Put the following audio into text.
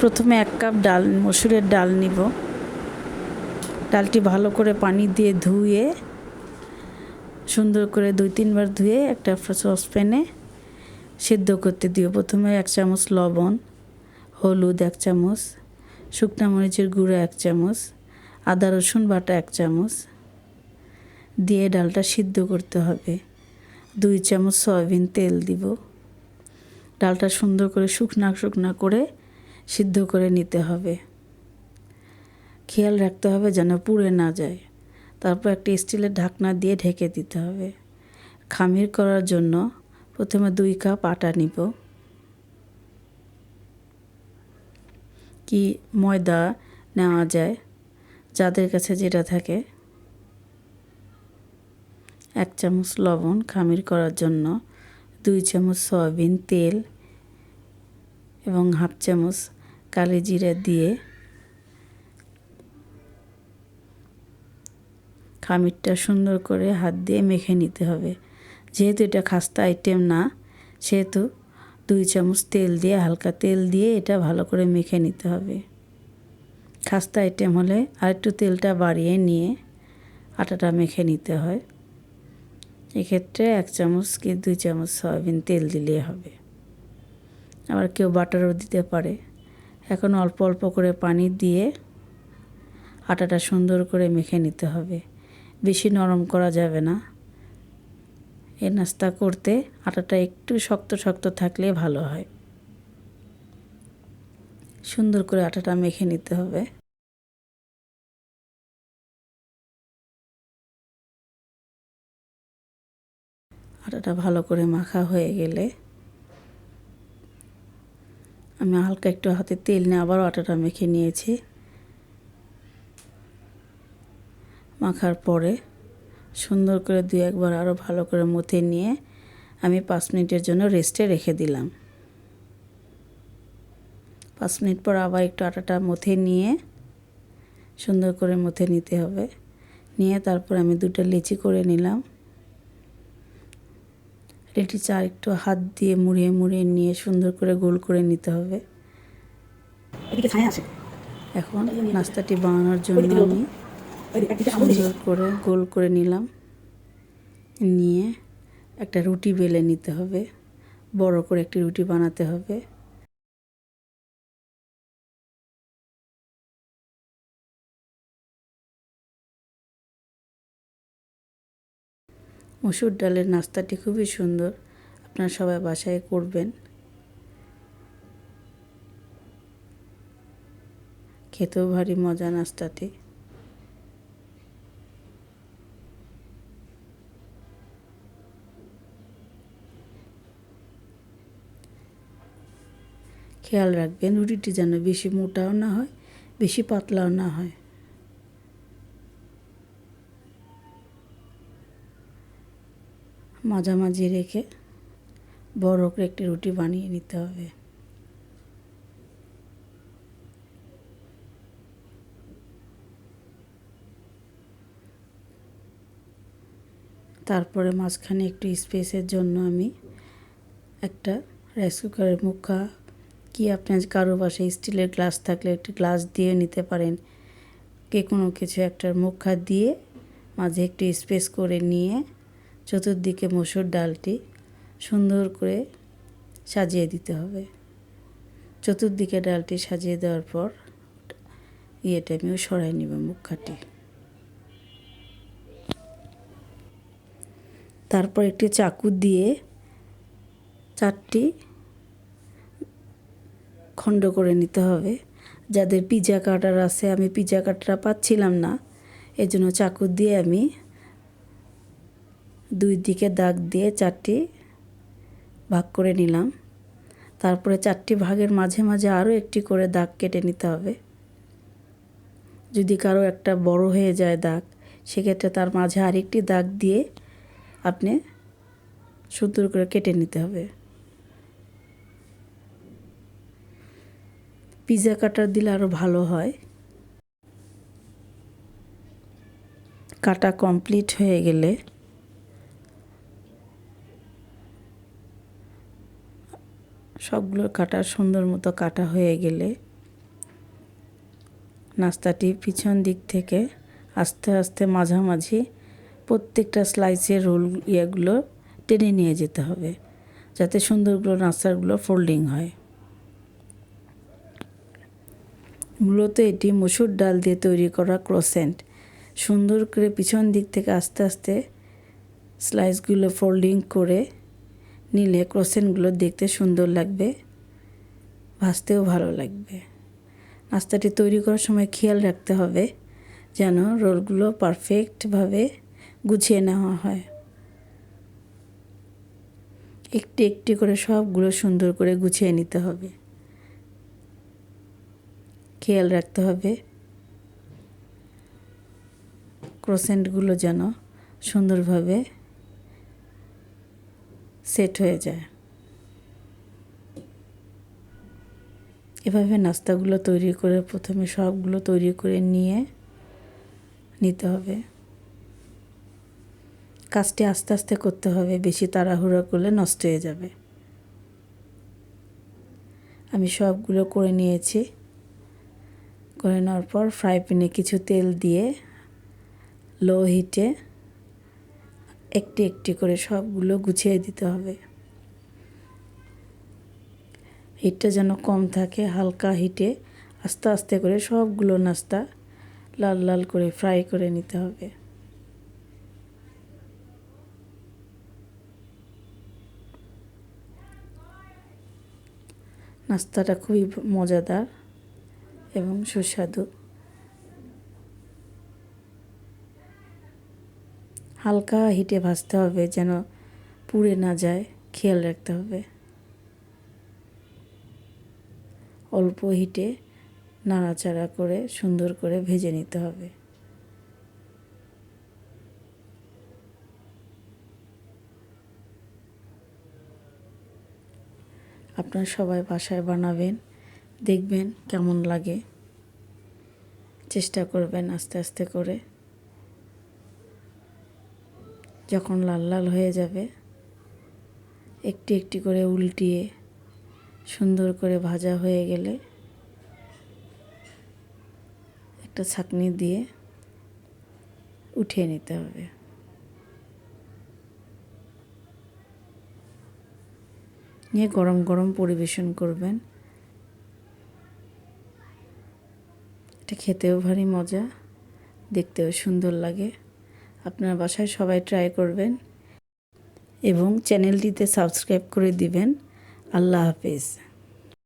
প্রথমে 1 কাপ ডাল মসুরের ডাল নিব। ডালটি ভালো করে পানি দিয়ে ধুয়ে সুন্দর করে 2-3 বার ধুয়ে একটা সসপ্যানে সিদ্ধ করতে দিও। প্রথমে 1 চামচ লবণ, হলুদ 1 চামচ, শুকনো মরিচের গুঁড়ো 1 চামচ, আদা রসুন বাটা 1 চামচ দিয়ে ডালটা সিদ্ধ করতে হবে। 2 চামচ সয়াবিন তেল দিব। ডালটা সুন্দর করে শুকনা করে সিদ্ধ করে নিতে হবে। খেয়াল রাখতে হবে যেন পুড়ে না যায়। তারপর একটা স্টিলের ঢাকনা দিয়ে ঢেকে দিতে হবে। খামির করার জন্য প্রথমে 2 কাপ আটা নিব। কি ময়দা নেওয়া যায়, যাদের কাছে যেটা থাকে। 1 চামচ লবণ খামির করার জন্য, 2 চামচ সয়াবিন তেল এবং 1/2 চামচ কালি জিরা দিয়ে খামিরটা সুন্দর করে হাত দিয়ে মেখে নিতে হবে। যেহেতু এটা খাস্তা আইটেম না, সেহেতু 2 চামচ তেল দিয়ে হালকা তেল দিয়ে এটা ভালো করে মেখে নিতে হবে। খাস্তা আইটেম হলে আর একটু তেলটা বাড়িয়ে নিয়ে আটাটা মেখে নিতে হয়। এক্ষেত্রে 1 চামচ কি 2 চামচ সয়াবিন তেল দিলেই হবে। আবার কেউ বাটারও দিতে পারে। এখন অল্প অল্প করে পানি দিয়ে আটাটা সুন্দর করে মেখে নিতে হবে। বেশি নরম করা যাবে না। এই নাস্তা করতে আটাটা একটু শক্ত থাকলে ভালো হয়। সুন্দর করে আটাটা মেখে নিতে হবে। আটাটা ভালো করে মাখা হয়ে গেলে আমি হালকা একটু হাতে তেল নিয়ে আবারও আটাটা মেখে নিয়েছি। মাখার পরে সুন্দর করে 2-1 বার আরও ভালো করে মথে নিয়ে আমি 5 মিনিটের জন্য রেস্টে রেখে দিলাম। 5 মিনিট পর আবার একটু আটাটা মথে নিয়ে সুন্দর করে মথে নিতে হবে। নিয়ে তারপর আমি 2টা লিচি করে নিলাম। লিচিটা একটু হাত দিয়ে মুড়িয়ে নিয়ে সুন্দর করে গোল করে নিতে হবে। এখন নাস্তাটি বানানোর জন্য আমি সুন্দর করে গোল করে নিলাম। নিয়ে একটা রুটি বেলে নিতে হবে। বড় করে একটি রুটি বানাতে হবে। মসুর ডালের নাস্তাটি খুবই সুন্দর। আপনারা সবাই বাসায় করবেন। খেতেও ভারী মজা নাস্তাটি। খেয়াল রাখবেন রুটিটি যেন বেশি মোটাও না হয়, বেশি পাতলাও না হয়। মাঝামাঝি রেখে বড় করে একটি রুটি বানিয়ে নিতে হবে। তারপরে মাঝখানে একটু স্পেসের জন্য আমি একটা রাইস কুকারের মুখা কি আপনার কারো বাসায় স্টিলের গ্লাস থাকলে একটি গ্লাস দিয়ে নিতে পারেন। কোনো কিছু একটার মুখা দিয়ে মাঝে একটু স্পেস করে নিয়ে চতুর্দিকে মসুর ডালটি সুন্দর করে সাজিয়ে দিতে হবে। চতুর্দিকে ডালটি সাজিয়ে দেওয়ার পর আমিও সরাই নেব মুখাটি। তারপর একটি চাকু দিয়ে 4টি খণ্ড করে নিতে হবে। যাদের পিৎজা কাটার আছে, আমি পিৎজা কাটার পাচ্ছিলাম না, এজন্য চাকু দিয়ে আমি 2 দিকে দাগ দিয়ে 4টি ভাগ করে নিলাম। তারপরে 4টি ভাগের মাঝে আরও একটি করে দাগ কেটে নিতে হবে। যদি কারো একটা বড় হয়ে যায় দাগ, সেক্ষেত্রে তার মাঝে আরেকটি দাগ দিয়ে আপনি সুন্দর করে কেটে নিতে হবে। পিৎজা কাটার দিলে আরও ভালো হয়। কাটা কমপ্লিট হয়ে গেলে সবগুলো কাটা সুন্দর মতো কাটা হয়ে গেলে নাস্তাটি পিছন দিক থেকে আস্তে আস্তে মাঝামাঝি প্রত্যেকটা স্লাইসের ইয়েগুলো টেনে নিয়ে যেতে হবে, যাতে সুন্দরগুলো নাস্তাগুলো ফোল্ডিং হয়। মূলত এটি মসুর ডাল দিয়ে তৈরি করা ক্রোসেন্ট। সুন্দর করে পিছন দিক থেকে আস্তে আস্তে স্লাইসগুলো ফোল্ডিং করে নিলে ক্রোসেন্টগুলো দেখতে সুন্দর লাগবে, ভাজতেও ভালো লাগবে। নাস্তাটি তৈরি করার সময় খেয়াল রাখতে হবে যেন রোলগুলো পারফেক্টভাবে গুছিয়ে নেওয়া হয়। একটি একটি করে সবগুলো সুন্দর করে গুছিয়ে নিতে হবে। খেয়াল রাখতে হবে ক্রোসেন্টগুলো যেন সুন্দরভাবে সেট হয়ে যায়। এভাবে নাস্তাগুলো তৈরি করে প্রথমে সবগুলো তৈরি করে নিতে হবে। কাজটি আস্তে আস্তে করতে হবে, বেশি তাড়াহুড়ো করলে নষ্ট হয়ে যাবে। আমি সবগুলো করে নিয়েছি। করে নেওয়ার পর ফ্রাই প্যানে কিছু তেল দিয়ে লো হিটে একটি একটি করে সবগুলো গুছিয়ে দিতে হবে। হিটটা যেন কম থাকে, হালকা হিটে আস্তে আস্তে করে সবগুলো নাস্তা লাল লাল করে ফ্রাই করে নিতে হবে। নাস্তাটা খুবই মজাদার এবং সুস্বাদু। হালকা হিটে ভাজতে হবে যেন পুড়ে না যায়, খেয়াল রাখতে হবে। অল্প হিটে নাড়াচাড়া করে সুন্দর করে ভেজে নিতে হবে। আপনারা সবাই বাসায় বানাবেন, দেখবেন কেমন লাগে। চেষ্টা করবেন আস্তে আস্তে করে। যখন লাল লাল হয়ে যাবে একটি একটি করে উল্টিয়ে সুন্দর করে ভাজা হয়ে গেলে একটা ছাঁকনি দিয়ে উঠিয়ে নিতে হবে। নিয়ে গরম গরম পরিবেশন করবেন। এটা খেতেও ভারী মজা, দেখতেও সুন্দর লাগে। আপনার বাসায় সবাই ট্রাই করবেন এবং চ্যানেলটিতে সাবস্ক্রাইব করে দিবেন। আল্লাহ হাফেজ।